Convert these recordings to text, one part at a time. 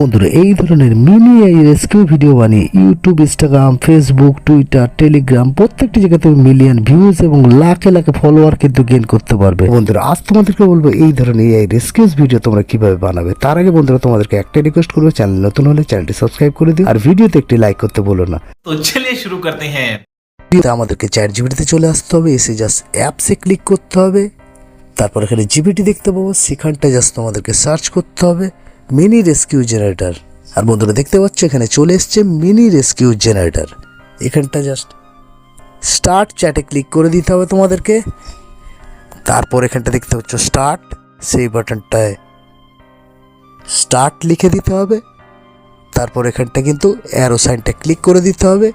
বন্ধুরা এই ধরনের মিনি রেস্কিউ ভিডিও বানিয়ে YouTube, Instagram, Facebook, Twitter, Telegram প্রত্যেকটি জায়গাতে মিলিয়ন ভিউজ এবং লাখে লাখে ফলোয়ার কিন্তু গেইন করতে পারবে। বন্ধুরা আজ তোমাদেরকে বলবো এই ধরনের এই রেস্কিউজ ভিডিও তোমরা কিভাবে বানাবে। তার আগে বন্ধুরা তোমাদেরকে একটা রিকোয়েস্ট করবো, চ্যানেল নতুন হলে চ্যানেলটি সাবস্ক্রাইব করে দিও আর ভিডিওতে একটি লাইক করতে ভুলো না। তো চলিয়ে শুরু করতে হ্যাঁ। আমাদেরকে চ্যাট জিপিটিতে চলে আসতে হবে, এসে জাস্ট অ্যাপসে ক্লিক করতে হবে, তারপর এখানে জিপিটি দেখতে পাবো, সেখানটা জাস্ট তোমাদেরকে সার্চ করতে হবে মিনি রেস্কিউ জেনারেটর। আর বন্ধুরা দেখতে পাচ্ছ এখানে চলে এসছে মিনি রেস্কিউ জেনারেটর। এখানটা জাস্ট স্টার্ট চ্যাটে ক্লিক করে দিতে হবে তোমাদেরকে। তারপর এখানটা দেখতে পাচ্ছ স্টার্ট, সেই বাটনটায় স্টার্ট লিখে দিতে হবে। তারপর এখানটা কিন্তু অ্যারো সাইনটা ক্লিক করে দিতে হবে।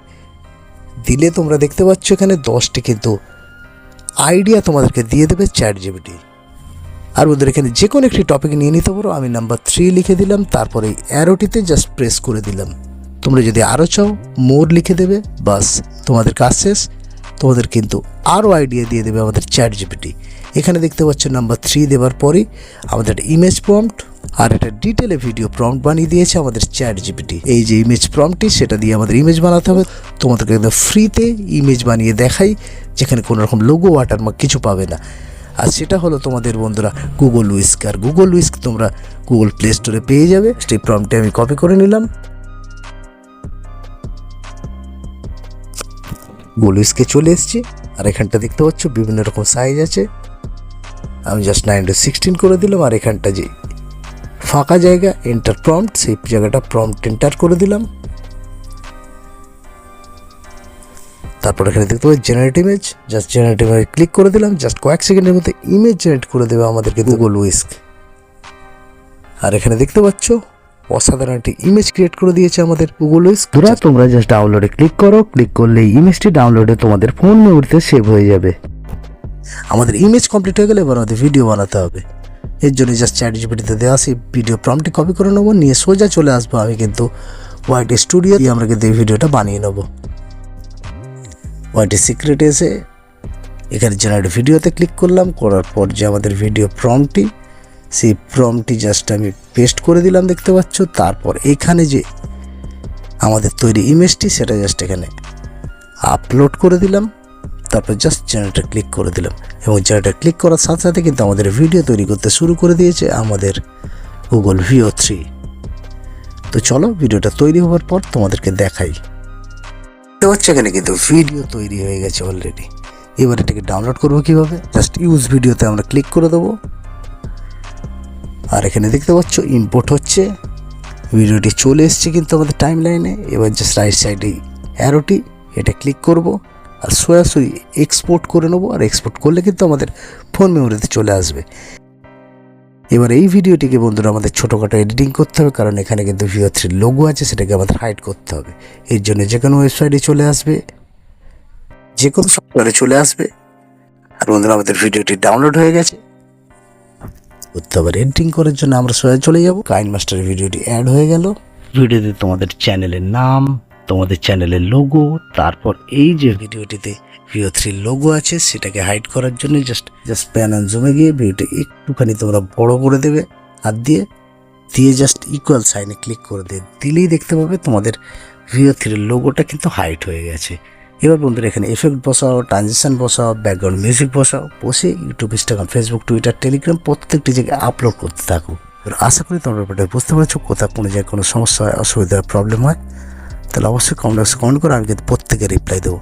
দিলে তোমরা দেখতে পাচ্ছ এখানে 10টি কিন্তু আইডিয়া তোমাদেরকে দিয়ে দেবে চ্যাট জিপিটি। আর ওদের এখানে যে কোনো একটি টপিক নিয়ে নিতে পারো। আমি নাম্বার 3 লিখে দিলাম, তারপরে এই অ্যারোটিতে জাস্ট প্রেস করে দিলাম। তোমরা যদি আরও চাও মোর লিখে দেবে, বাস তোমাদের কাজ শেষ। তোমাদের কিন্তু আরও আইডিয়া দিয়ে দেবে আমাদের চ্যাট জিপিটি। এখানে দেখতে পাচ্ছ নাম্বার 3 দেওয়ার পরেই আমাদের ইমেজ প্রম্পট আর একটা ডিটেলে ভিডিও প্রম্পট বানিয়ে দিয়েছে আমাদের চ্যাট জিপিটি। এই যে ইমেজ প্রম্পটটি সেটা দিয়ে আমাদের ইমেজ বানাতে হবে। তোমাদেরকে একদম ফ্রিতে ইমেজ বানিয়ে দেখাই, যেখানে কোনো রকম লোগো ওয়াটারমার্ক কিছু পাবে না। আর সেটা হলো তোমাদের বন্ধুরা গুগল উইস্ক। আর গুগল উইস্ক তোমরা গুগল প্লে স্টোরে পেয়ে যাবে। সেই প্রম্পটে আমি কপি করে নিলাম, গুগল উইস্কে চলে এসেছি। আর এখানটা দেখতে পাচ্ছ বিভিন্ন রকম সাইজ আছে। আমি জাস্ট 9:16 করে দিলাম। আর এখানটা যে ফাঁকা জায়গা এন্টার প্রম্পট, সেই জায়গাটা প্রম্পট এন্টার করে দিলাম। তারপর এখানে দেখতে পাচ্ছি generate image, just generate image click করে দিলাম। জাস্ট কয়েক সেকেন্ডের মধ্যে ইমেজ জেনারেট করে দেবে আমাদেরকে গুগল উইস্ক। আর এখানে দেখতে পাচ্ছ অসাধারণ একটি ইমেজ ক্রিয়েট করে দিয়েছে আমাদের গুগল উইস্ক। তোমরা জাস্ট ডাউনলোডে ক্লিক করো, ক্লিক করলে ইমেজটি ডাউনলোডে তোমাদের ফোন মেমোরিতে সেভ হয়ে যাবে। আমাদের ইমেজ কমপ্লিট হয়ে গেলে এবার আমাদের ভিডিও বানাতে হবে। এর জন্য জাস্ট চ্যাট জিপিটিতে দেওয়া সেই ভিডিও প্রম্পটটি কপি করে নেবো, নিয়ে সোজা চলে আসবো। আমি কিন্তু ওয়াইটি স্টুডিও দিয়ে আমরা কিন্তু এই ভিডিওটা বানিয়ে নেবো। ওয়াইটি সিক্রেটে এসে এখানে জেনারেট ভিডিওতে ক্লিক করলাম, করার পর যে আমাদের ভিডিও প্রম্পটটি, সেই প্রম্পটটি জাস্ট আমি পেস্ট করে দিলাম দেখতে পাচ্ছ। তারপর এখানে যে আমাদের তৈরি ইমেজটি সেটা জাস্ট এখানে আপলোড করে দিলাম। তারপর জাস্ট জেনারেটর ক্লিক করে দিলাম এবং জেনারেটর ক্লিক করার সাথে সাথে কিন্তু আমাদের ভিডিও তৈরি করতে শুরু করে দিয়েছে আমাদের গুগল VO3। তো চলো ভিডিওটা তৈরি হওয়ার পর তোমাদেরকে দেখাই। দেখতে পাচ্ছ এখানে কিন্তু ভিডিও তৈরি হয়ে গেছে অলরেডি। এবার এটাকে ডাউনলোড করবো কীভাবে, জাস্ট ইউজ ভিডিওতে আমরা ক্লিক করে দেবো। আর এখানে দেখতে পাচ্ছ ইম্পোর্ট হচ্ছে, ভিডিওটি চলে এসছে কিন্তু আমাদের টাইম লাইনে। এবার জাস্ট রাইট সাইডে অ্যারোটি, এটা ক্লিক করব আর সরাসরি এক্সপোর্ট করে নেবো। আর এক্সপোর্ট করলে কিন্তু আমাদের ফোন মেমোরিতে চলে আসবে। এবার এই ভিডিওটিকে বন্ধুরা আমাদের ছোটোখাটো এডিটিং করতে হবে, কারণ এখানে কিন্তু VO3 লোগো আছে, সেটাকে আমাদের হাইড করতে হবে। এর জন্য যে কোনো ওয়েবসাইটে চলে আসবে, যে কোনো সফটওয়্যারে চলে আসবে। আর বন্ধুরা আমাদের ভিডিওটি ডাউনলোড হয়ে গেছে। করতে হবে এডিটিং করার জন্য আমরা সোজা চলে যাব। কাইন মাস্টারের ভিডিওটি অ্যাড হয়ে গেল। ভিডিওতে তোমাদের চ্যানেলের নাম, তোমাদের চ্যানেলের লোগো, তারপর এই যে ভিডিওটিতে VO3 লোগো আছে সেটাকে হাইড করার জন্য জাস্ট প্যান অ্যান্ড জুমে গিয়ে ভিডিওটি একটুখানি তোমরা বড় করে দেবে হাত দিয়ে জাস্ট ইকুয়াল সাইনে ক্লিক করে দিলেই দেখতে পাবে তোমাদের VO3 লোগোটা কিন্তু হাইড হয়ে গেছে। এবার বন্ধুরা এখানে এফেক্ট বসাও, ট্রানজিশন বসাও, ব্যাকগ্রাউন্ড মিউজিক বসাও, বসে YouTube, Instagram, Facebook, Twitter, Telegram প্রত্যেকটি জায়গায় আপলোড করতে থাকো। আশা করি তোমরা ব্যাপারটা বুঝতে পারছো। কোথাও কোনো জায়গায় কোনো সমস্যা হয়, অসুবিধা, প্রবলেম হয়, তাহলে অবশ্যই কমেন্ট করো, আমি কিন্তু প্রত্যেকে রিপ্লাই দেবো।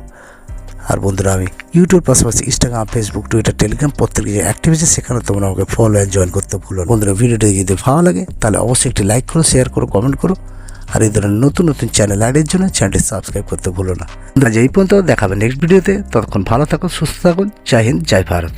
আর বন্ধুরা আমি ইউটিউব পাশাপাশি ইনস্টাগ্রাম, ফেসবুক, টুইটার, টেলিগ্রাম প্রত্যেক যে অ্যাক্টিভ আছে সেখানে তোমরা আমাকে ফলো অ্যান্ড জয়েন করতে ভুলো না। বন্ধুরা ভিডিওটি যদি ভালো লাগে তাহলে অবশ্যই একটি লাইক করো, শেয়ার করো, কমেন্ট করো। আর এই ধরনের নতুন নতুন চ্যানেল অ্যাডের জন্য চ্যানেলটি সাবস্ক্রাইব করতে ভুলো না। এই পর্যন্ত দেখাবে নেক্সট ভিডিওতে। ততক্ষণ ভালো থাকুন, সুস্থ থাকুন। জয় হিন্দ, জয় ভারত।